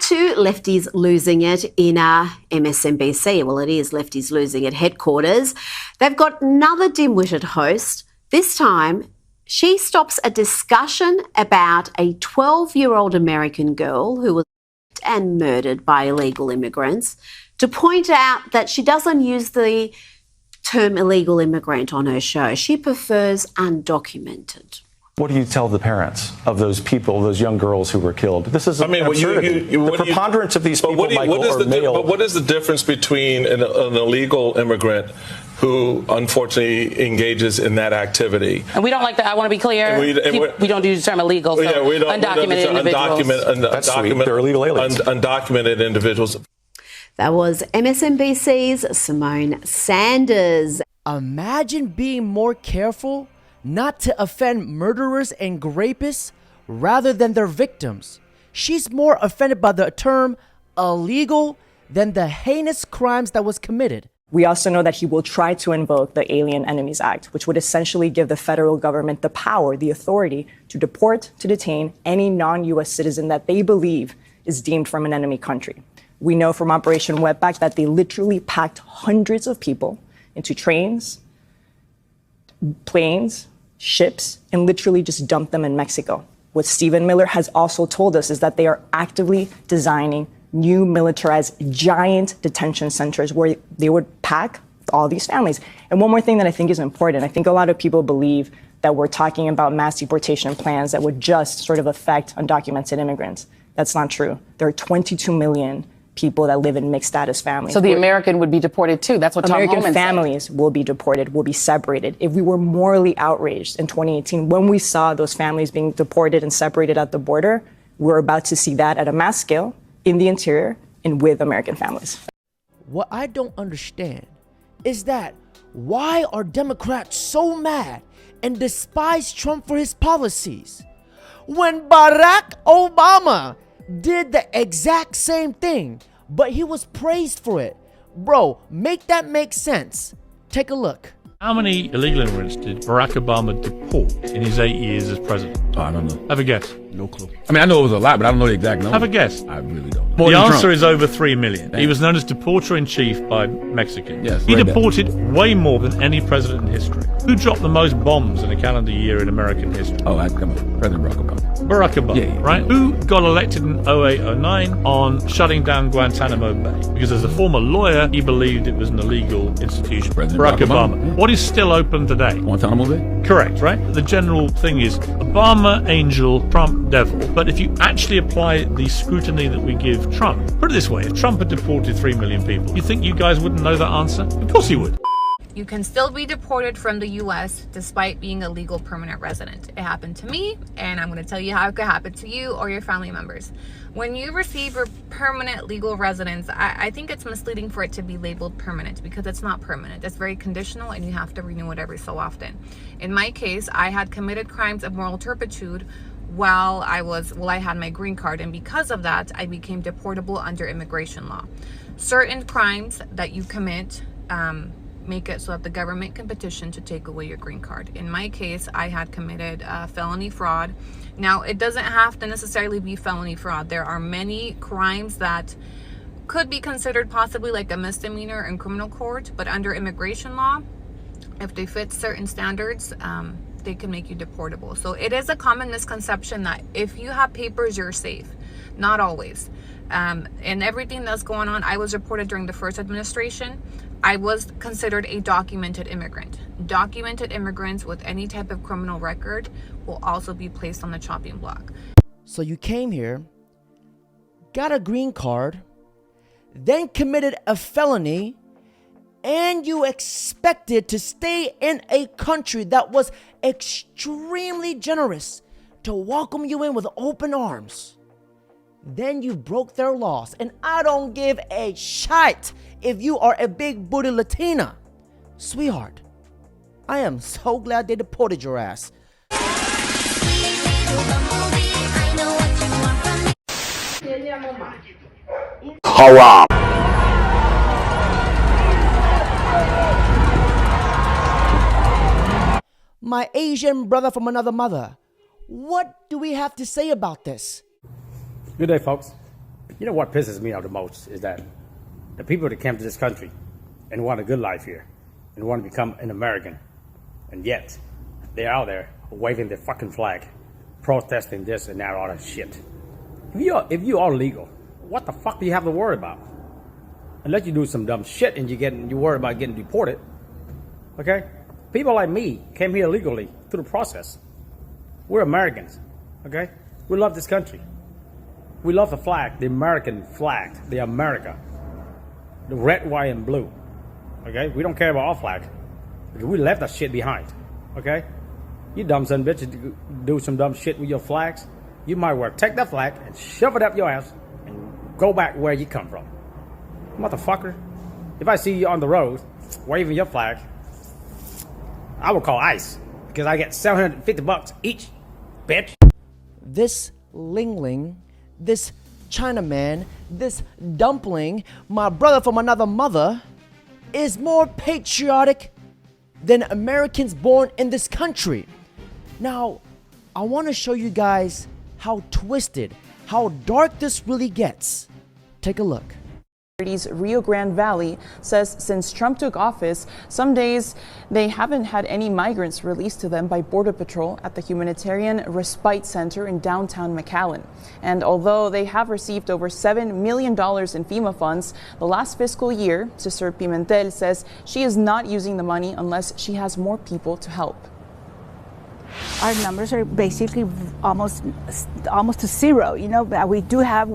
to Lefties Losing It in MSNBC. Well, it is Lefties Losing It headquarters. They've got another dim-witted host. This time, she stops a discussion about a 12-year-old American girl who was and murdered by illegal immigrants to point out that she doesn't use the term illegal immigrant on her show. She prefers undocumented. What do you tell the parents of those people, those young girls who were killed? This is absurdity. The preponderance of these people, Michael, are male. But what is the difference between an illegal immigrant who unfortunately engages in that activity? And we don't like that. I want to be clear. We don't use the term illegal. So yeah, we don't, undocumented individuals. That's sweet. They're illegal aliens. Undocumented individuals. That was MSNBC's Simone Sanders. Imagine being more careful not to offend murderers and rapists rather than their victims. She's more offended by the term illegal than the heinous crimes that was committed. We also know that he will try to invoke the Alien Enemies Act, which would essentially give the federal government the power, the authority to deport, to detain any non-U.S. citizen that they believe is deemed from an enemy country. We know from Operation Wetback that they literally packed hundreds of people into trains, planes, ships, and literally just dumped them in Mexico. What Stephen Miller has also told us is that they are actively designing new militarized giant detention centers where they would pack all these families. And one more thing that I think is important, I think a lot of people believe that we're talking about mass deportation plans that would just sort of affect undocumented immigrants. That's not true. There are 22 million people that live in mixed status families. So the American would be deported too. That's what Tom Homan said. American families will be deported, will be separated. If we were morally outraged in 2018, when we saw those families being deported and separated at the border, we're about to see that at a mass scale in the interior and with American families. What I don't understand is that why are Democrats so mad and despise Trump for his policies when Barack Obama did the exact same thing, but he was praised for it? Bro, make that make sense. Take a look. How many illegal immigrants did Barack Obama deport in his 8 years as president? Oh, I don't know. Have a guess. No clue. I mean, I know it was a lot, but I don't know the exact number. Have a guess. I really don't know. The answer is over 3 million. He was known as deporter-in-chief by Mexicans. Yes, he deported way more than any president in history. Who dropped the most bombs in a calendar year in American history? Oh, come on. President Barack Obama. Barack Obama, right? Who got elected in 08-09 on shutting down Guantanamo Bay? Because as a former lawyer, he believed it was an illegal institution. President Barack Obama. Yeah. What is still open today? Guantanamo Bay? Correct, right? The general thing is Obama, angel, Trump, devil. But if you actually apply the scrutiny that we give Trump, put it this way, if Trump had deported 3 million people, you think you guys wouldn't know that answer? Of course you would. You can still be deported from the U.S. despite being a legal permanent resident. It happened to me, and I'm going to tell you how it could happen to you or your family members. When you receive your permanent legal residence, I think it's misleading for it to be labeled permanent because it's not permanent. It's very conditional, and you have to renew it every so often. In my case, I had committed crimes of moral turpitude while I had my green card, and because of that, I became deportable under immigration law. Certain crimes that you commit make it so that the government can petition to take away your green card. In my case, I had committed felony fraud. Now, it doesn't have to necessarily be felony fraud. There are many crimes that could be considered possibly like a misdemeanor in criminal court, but under immigration law, if they fit certain standards, they can make you deportable. So it is a common misconception that if you have papers, you're safe. Not always. And everything that's going on, I was reported during the first administration. I was considered a documented immigrant. Documented immigrants with any type of criminal record will also be placed on the chopping block. So you came here, got a green card, then committed a felony, and you expected to stay in a country that was extremely generous to welcome you in with open arms. Then you broke their laws, and I don't give a shite if you are a big booty Latina. Sweetheart, I am so glad they deported your ass. Haram. My Asian brother from another mother, what do we have to say about this? Good day, folks. You know what pisses me off the most is that the people that came to this country and want a good life here and want to become an American, and yet they're out there waving their fucking flag, protesting this and that, all that shit. If you are legal, what the fuck do you have to worry about? Unless you do some dumb shit and you worry about getting deported. Okay? People like me came here legally through the process. We're Americans. Okay? We love this country. We love the flag, the American flag, the America. The red, white, and blue. Okay? We don't care about our flag. Because we left that shit behind. Okay? You dumb son of a bitch do some dumb shit with your flags. You might well take that flag and shove it up your ass and go back where you come from. Motherfucker. If I see you on the road waving your flag, I will call ICE because I get $750 each, bitch. This Lingling, this Chinaman, this dumpling, my brother from another mother, is more patriotic than Americans born in this country. Now, I want to show you guys how twisted, how dark this really gets. Take a look. Rio Grande Valley says since Trump took office, some days they haven't had any migrants released to them by Border Patrol at the Humanitarian Respite Center in downtown McAllen. And although they have received over $7 million in FEMA funds the last fiscal year, Sister Pimentel says she is not using the money unless she has more people to help. Our numbers are basically almost to zero. You know, we do have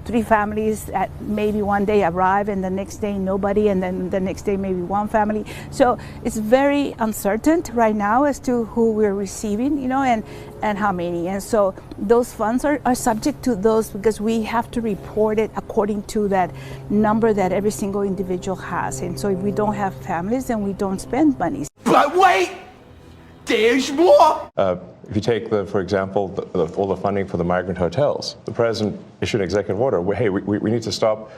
3 families that maybe one day arrive and the next day nobody, and then the next day maybe one family. So it's very uncertain right now as to who we're receiving, you know, and how many. And so those funds are subject to those because we have to report it according to that number that every single individual has. And so if we don't have families, then we don't spend money. But wait! There's more! If you take, for example, all the funding for the migrant hotels, the president issued an executive order. Hey, we need to stop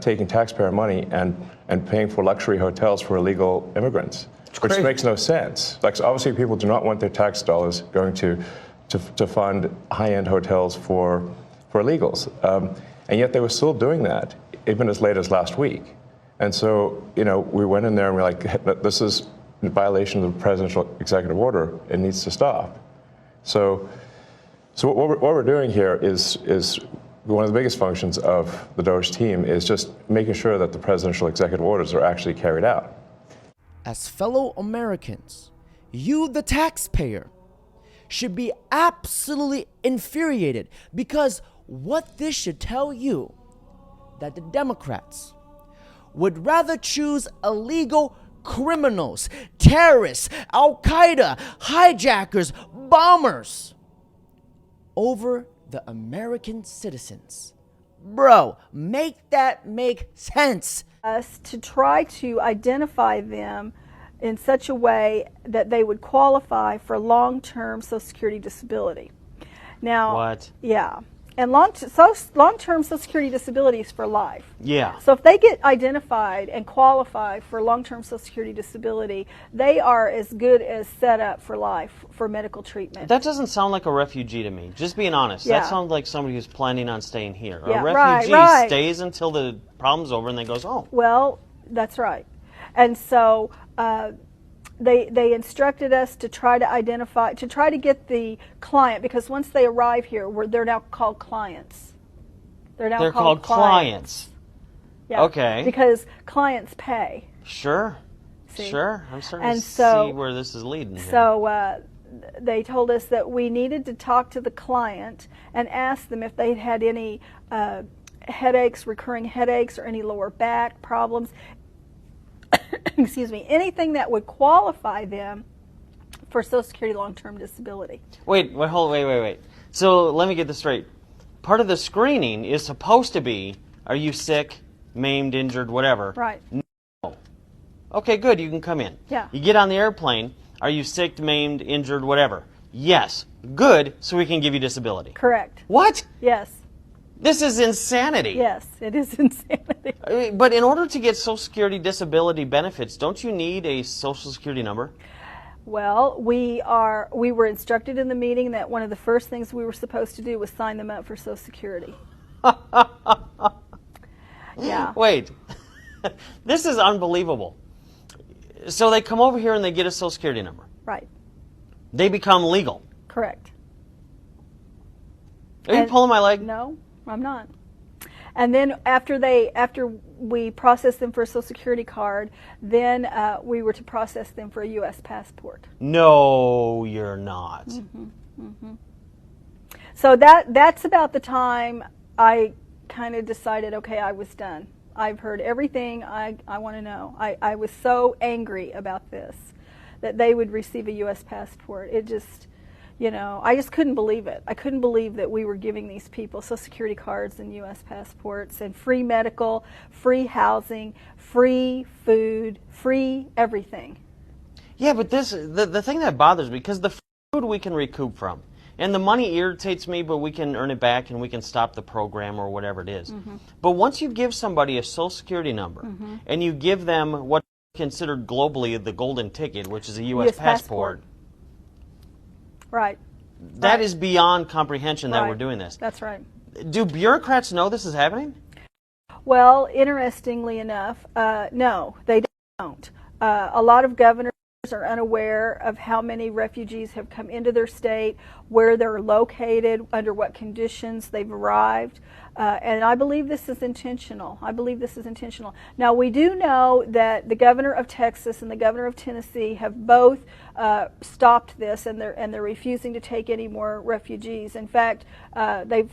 taking taxpayer money and paying for luxury hotels for illegal immigrants, which makes no sense. Like, so obviously, people do not want their tax dollars going to fund high-end hotels for illegals, and yet they were still doing that even as late as last week. And so, you know, we went in there and we're like, this is in violation of the presidential executive order. It needs to stop. So what we're doing here is one of the biggest functions of the DOGE team is just making sure that the presidential executive orders are actually carried out. As fellow Americans, you, the taxpayer, should be absolutely infuriated, because what this should tell you that the Democrats would rather choose illegal criminals, terrorists, Al-Qaeda, hijackers, bombers over the American citizens. Bro, make that make sense. Us to try to identify them in such a way that they would qualify for long-term Social Security disability. Now, what? Yeah. And long-term Social Security disability is for life. Yeah. So if they get identified and qualify for long-term Social Security disability, they are as good as set up for life for medical treatment. That doesn't sound like a refugee to me. Just being honest. Yeah. That sounds like somebody who's planning on staying here. Yeah, a refugee right. stays until the problem's over and then goes home. Well, that's right. And so they instructed us to try to identify, to try to get the client, because once they arrive here, they're now called clients. They're now called clients. Yeah. Okay. Because clients pay. Sure. See? Sure. I'm starting And to so- see where this is leading here. So they told us that we needed to talk to the client and ask them if they'd had any headaches, recurring headaches, or any lower back problems. Excuse me, anything that would qualify them for Social Security long-term disability. Wait. So let me get this straight. Part of the screening is supposed to be, are you sick, maimed, injured, whatever? Right. No. Okay, good, you can come in. Yeah. You get on the airplane, are you sick, maimed, injured, whatever? Yes. Good, so we can give you disability. Correct. What? Yes. This is insanity. Yes, it is insanity. But in order to get Social Security disability benefits, don't you need a Social Security number? Well, we were instructed in the meeting that one of the first things we were supposed to do was sign them up for Social Security. Wait. This is unbelievable. So they come over here and they get a Social Security number. Right. They become legal. Correct. Are you pulling my leg? No, I'm not. And then after we processed them for a Social Security card, then we were to process them for a U.S. passport. No, you're not. Mm-hmm, mm-hmm. So that's about the time I kind of decided, okay, I was done. I've heard everything I want to know. I was so angry about this, that they would receive a U.S. passport. It just, I just couldn't believe it. I couldn't believe that we were giving these people Social Security cards and U.S. passports and free medical, free housing, free food, free everything. Yeah, but the thing that bothers me, because the food we can recoup from, and the money irritates me, but we can earn it back and we can stop the program or whatever it is. Mm-hmm. But once you give somebody a Social Security number, mm-hmm. and you give them what's considered globally the golden ticket, which is a U.S. passport. Right. That is beyond comprehension that we're doing this. That's right. Do bureaucrats know this is happening? Well, interestingly enough, no, they don't. A lot of governors are unaware of how many refugees have come into their state, where they're located, under what conditions they've arrived. And I believe this is intentional. Now, we do know that the governor of Texas and the governor of Tennessee have both stopped this, and they're refusing to take any more refugees. In fact, the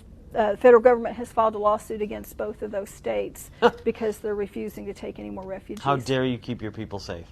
federal government has filed a lawsuit against both of those states because they're refusing to take any more refugees. How dare you keep your people safe?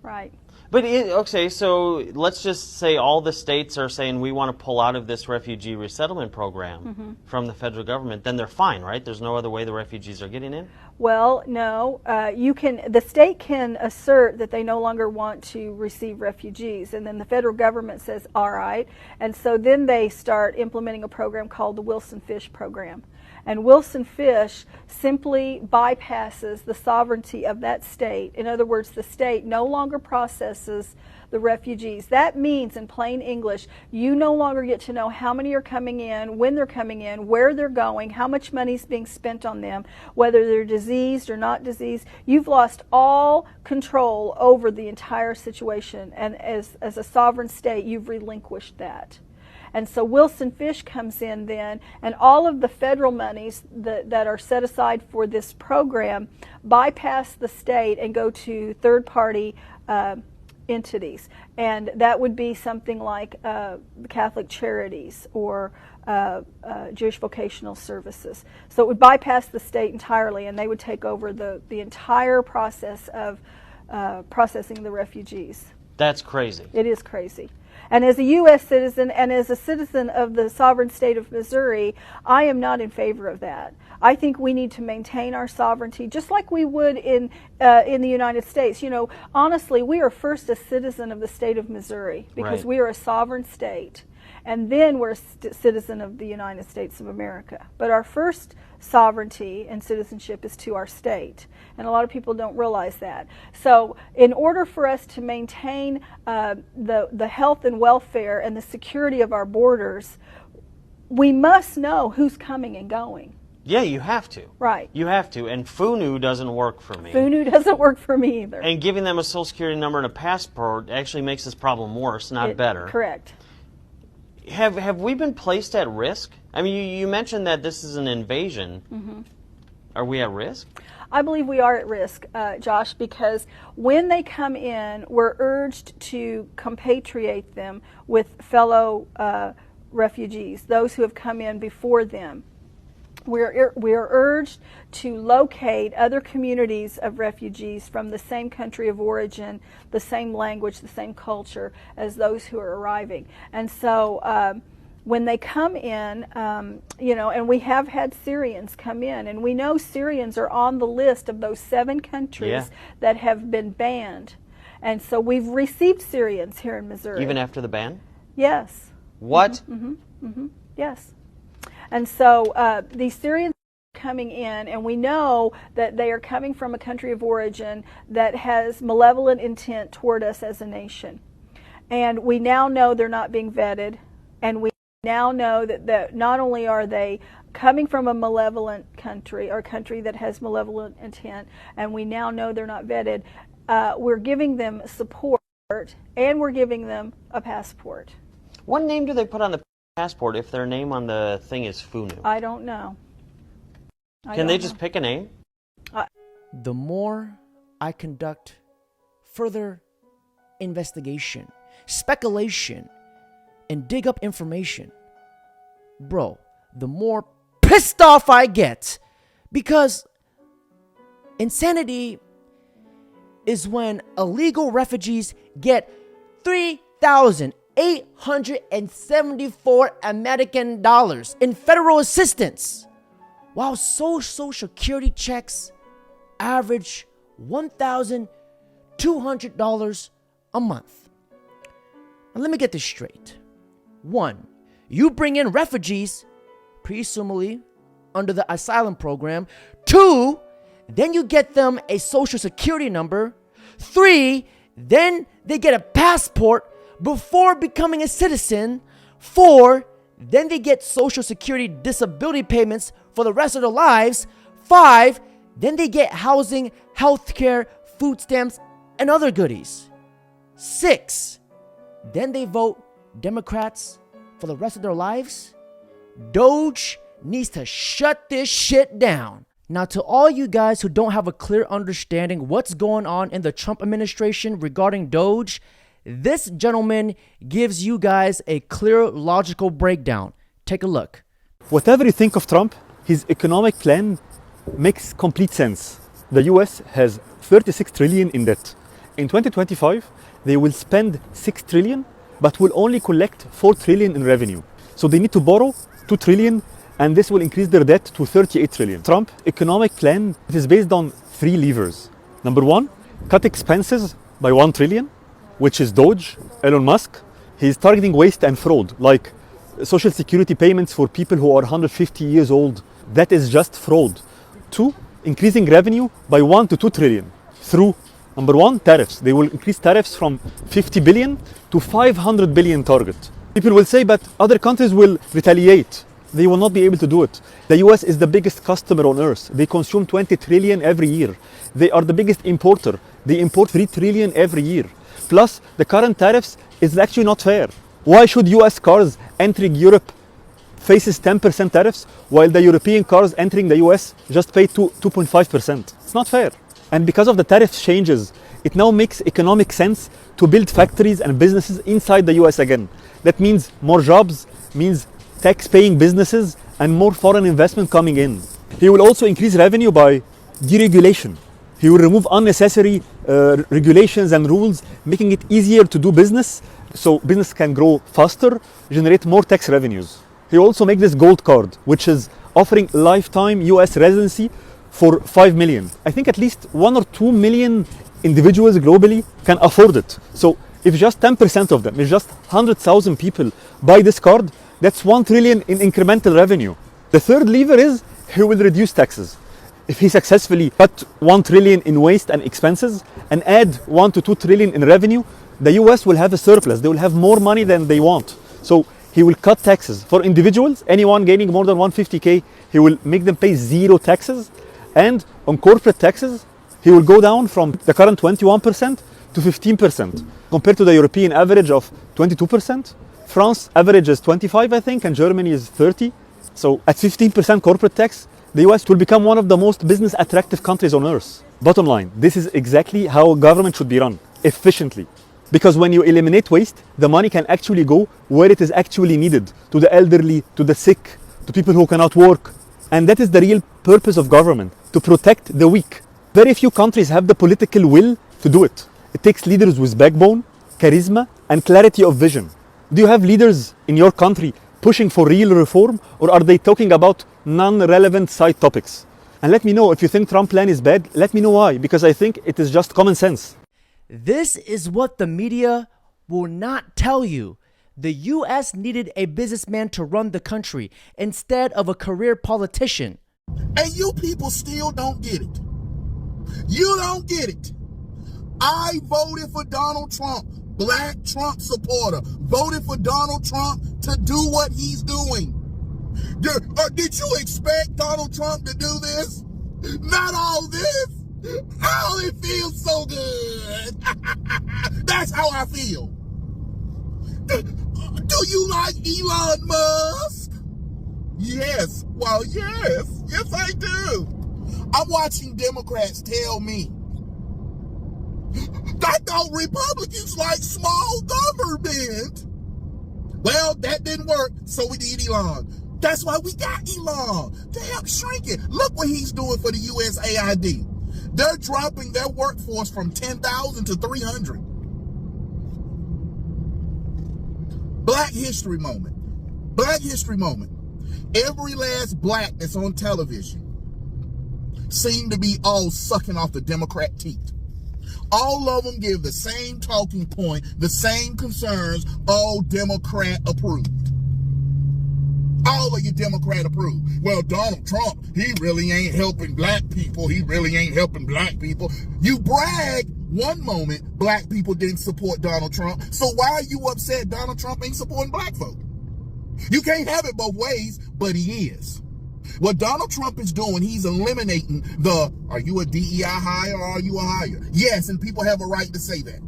Right. But, okay, so let's just say all the states are saying we want to pull out of this refugee resettlement program mm-hmm. from the federal government. Then they're fine, right? There's no other way the refugees are getting in? Well, no. The state can assert that they no longer want to receive refugees, and then the federal government says, all right. And so then they start implementing a program called the Wilson Fish program. And Wilson Fish simply bypasses the sovereignty of that state. In other words, the state no longer processes the refugees. That means, in plain English, you no longer get to know how many are coming in, when they're coming in, where they're going, how much money is being spent on them, whether they're diseased or not diseased. You've lost all control over the entire situation, and as a sovereign state, you've relinquished that. And so Wilson Fish comes in then, and all of the federal monies that are set aside for this program bypass the state and go to third-party entities. And that would be something like Catholic Charities or Jewish Vocational Services. So it would bypass the state entirely, and they would take over the entire process of processing the refugees. That's crazy. It is crazy. And as a U.S. citizen and as a citizen of the sovereign state of Missouri, I am not in favor of that. I think we need to maintain our sovereignty just like we would in the United States. Honestly, we are first a citizen of the state of Missouri because we are a sovereign state. And then we're a citizen of the United States of America. But our first sovereignty and citizenship is to our state. And a lot of people don't realize that. So in order for us to maintain the health and welfare and the security of our borders, we must know who's coming and going. Yeah, you have to. Right. You have to. And FUNU doesn't work for me. FUNU doesn't work for me either. And giving them a Social Security number and a passport actually makes this problem worse, not better. Correct. Have we been placed at risk? I mean, you mentioned that this is an invasion. Mm-hmm. Are we at risk? I believe we are at risk, Josh, because when they come in, we're urged to compatriate them with fellow refugees, those who have come in before them. We are urged to locate other communities of refugees from the same country of origin, the same language, the same culture as those who are arriving. And so when they come in, and we have had Syrians come in, and we know Syrians are on the list of those 7 countries that have been banned. And so we've received Syrians here in Missouri. Even after the ban? Yes. What? Mm-hmm. Mm-hmm. Yes. And so these Syrians are coming in, and we know that they are coming from a country of origin that has malevolent intent toward us as a nation. And we now know they're not being vetted, and we Now know that not only are they coming from a malevolent country or a country that has malevolent intent, and we now know they're not vetted, we're giving them support and we're giving them a passport. What name do they put on the passport if their name on the thing is Funu? I don't know. Can they just pick a name? The more I conduct further investigation, speculation, and dig up information, bro, the more pissed off I get. Because insanity is when illegal refugees get 3,874 American dollars in federal assistance, while social security checks average $1,200 a month. Now let me get this straight. 1, you bring in refugees, presumably under the asylum program. 2, then you get them a social security number. 3, then they get a passport before becoming a citizen. 4, then they get social security disability payments for the rest of their lives. 5, then they get housing, healthcare, food stamps, and other goodies. 6, then they vote Democrats for the rest of their lives. Doge needs to shut this shit down. Now, to all you guys who don't have a clear understanding what's going on in the Trump administration regarding Doge, this gentleman gives you guys a clear, logical breakdown. Take a look. Whatever you think of Trump, his economic plan makes complete sense. The US has 36 trillion in debt. In 2025, they will spend 6 trillion, but will only collect 4 trillion in revenue. So they need to borrow 2 trillion, and this will increase their debt to 38 trillion. Trump's economic plan is based on 3 levers. Number 1, cut expenses by 1 trillion, which is Doge, Elon Musk. He's targeting waste and fraud, like social security payments for people who are 150 years old. That is just fraud. 2, increasing revenue by 1 to 2 trillion through, number 1, tariffs. They will increase tariffs from 50 billion to 500 billion target. People will say, but other countries will retaliate. They will not be able to do it. The US is the biggest customer on earth. They consume 20 trillion every year. They are the biggest importer. They import 3 trillion every year. Plus, the current tariffs is actually not fair. Why should US cars entering Europe faces 10% tariffs, while the European cars entering the US just pay 2.5%? It's not fair. And because of the tariff changes, it now makes economic sense to build factories and businesses inside the US again. That means more jobs, means tax-paying businesses, and more foreign investment coming in. He will also increase revenue by deregulation. He will remove unnecessary regulations and rules, making it easier to do business, so business can grow faster, generate more tax revenues. He also makes this gold card, which is offering lifetime US residency for 5 million. I think at least 1 or 2 million individuals globally can afford it. So if just 10% of them, if just 100,000 people buy this card, that's 1 trillion in incremental revenue. The third lever is he will reduce taxes. If he successfully cut 1 trillion in waste and expenses and add 1 to 2 trillion in revenue, the US will have a surplus. They will have more money than they want. So he will cut taxes. For individuals, anyone gaining more than 150K, he will make them pay 0 taxes. And on corporate taxes, he will go down from the current 21% to 15%, compared to the European average of 22%. France average is 25, I think, and Germany is 30. So at 15% corporate tax, the US will become one of the most business attractive countries on earth. Bottom line, this is exactly how government should be run, efficiently. Because when you eliminate waste, the money can actually go where it is actually needed, to the elderly, to the sick, to people who cannot work. And that is the real purpose of government, to protect the weak. Very few countries have the political will to do it. It takes leaders with backbone, charisma, and clarity of vision. Do you have leaders in your country pushing for real reform, or are they talking about non-relevant side topics? And let me know if you think Trump's plan is bad. Let me know why, because I think it is just common sense. This is what the media will not tell you. The US needed a businessman to run the country instead of a career politician. And you people still don't get it. You don't get it. I voted for Donald Trump black Trump supporter, voted for Donald Trump to do what he's doing. Did you expect Donald Trump to do this? Not all this. Oh, it feels so good. That's how I feel. Do you like Elon Musk? Yes. Well, yes. Yes, I do. I'm watching Democrats tell me, I thought Republicans like small government. Well, that didn't work, so we need Elon. That's why we got Elon, to help shrink it. Look what he's doing for the USAID. They're dropping their workforce from 10,000 to 300. Black History Moment. Black History Moment. Every last black that's on television seem to be all sucking off the Democrat teat. All of them give the same talking point, the same concerns, all Democrat approved. All of you Democrat approved. Well, Donald Trump, he really ain't helping black people. He really ain't helping black people. You brag one moment black people didn't support Donald Trump. So why are you upset Donald Trump ain't supporting black folk? You can't have it both ways, but he is. What Donald Trump is doing, he's eliminating the, are you a DEI hire or are you a hire? Yes, and people have a right to say that.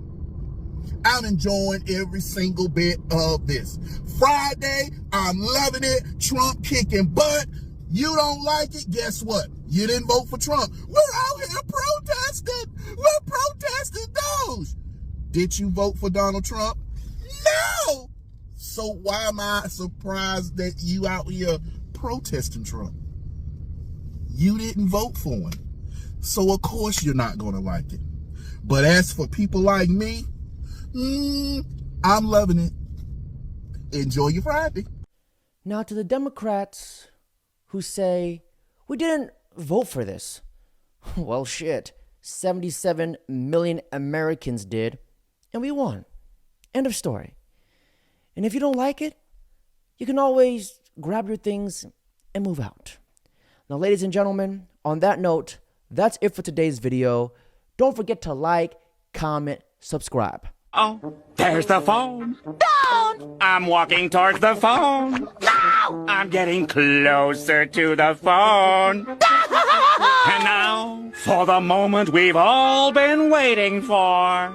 I'm enjoying every single bit of this. Friday, I'm loving it. Trump kicking butt. You don't like it? Guess what? You didn't vote for Trump. We're out here protesting. We're protesting those. Did you vote for Donald Trump? No. So why am I surprised that you out here protesting Trump? You didn't vote for him. So of course you're not going to like it. But as for people like me, I'm loving it. Enjoy your Friday. Now to the Democrats who say, we didn't vote for this. Well, shit. 77 million Americans did, and we won. End of story. And if you don't like it, you can always grab your things and move out. Now, ladies and gentlemen, on that note, that's it for today's video. Don't forget to like, comment, subscribe. Oh, there's the phone. Don't! I'm walking towards the phone. No! I'm getting closer to the phone. And now, for the moment we've all been waiting for.